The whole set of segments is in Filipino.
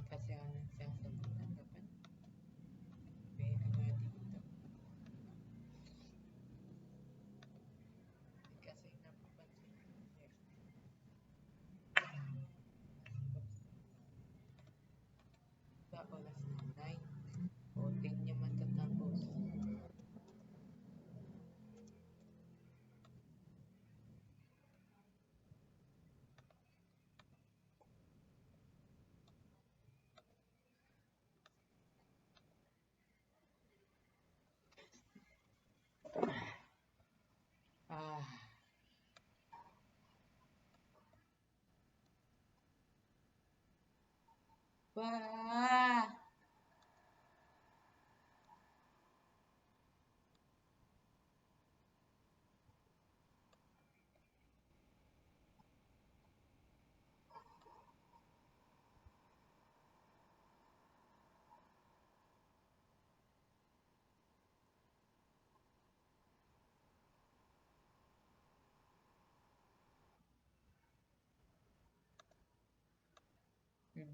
kasi ako nagsasagot ng dapat. Pera nga dito. Kasi napapansin ko sa oras na 9. O, 10 niya matatapos. Wah!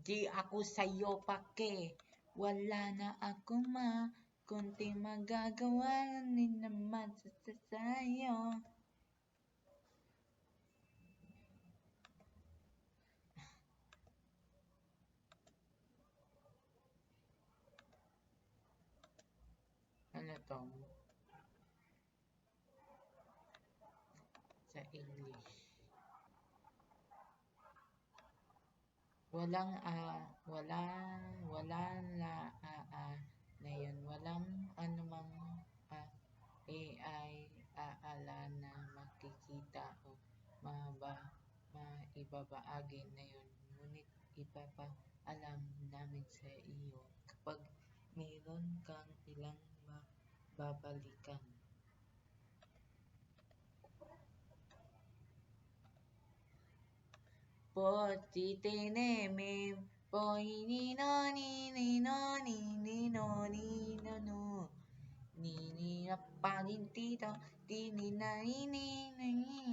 Di ako sa'yo pake, wala na akong kunting magagawa ni naman sa sa'yo. Ano to? Sa English. Walang na yun. Walang anumang AI aala na makikita o maibabaagi na yun. Ngunit ipapaalam namin sa iyo kapag mayroon kang ilang babalikan. Potitene poi ni no ni ni no ni ni no ni no no ni ni na pa ni tito ti ni na ni ni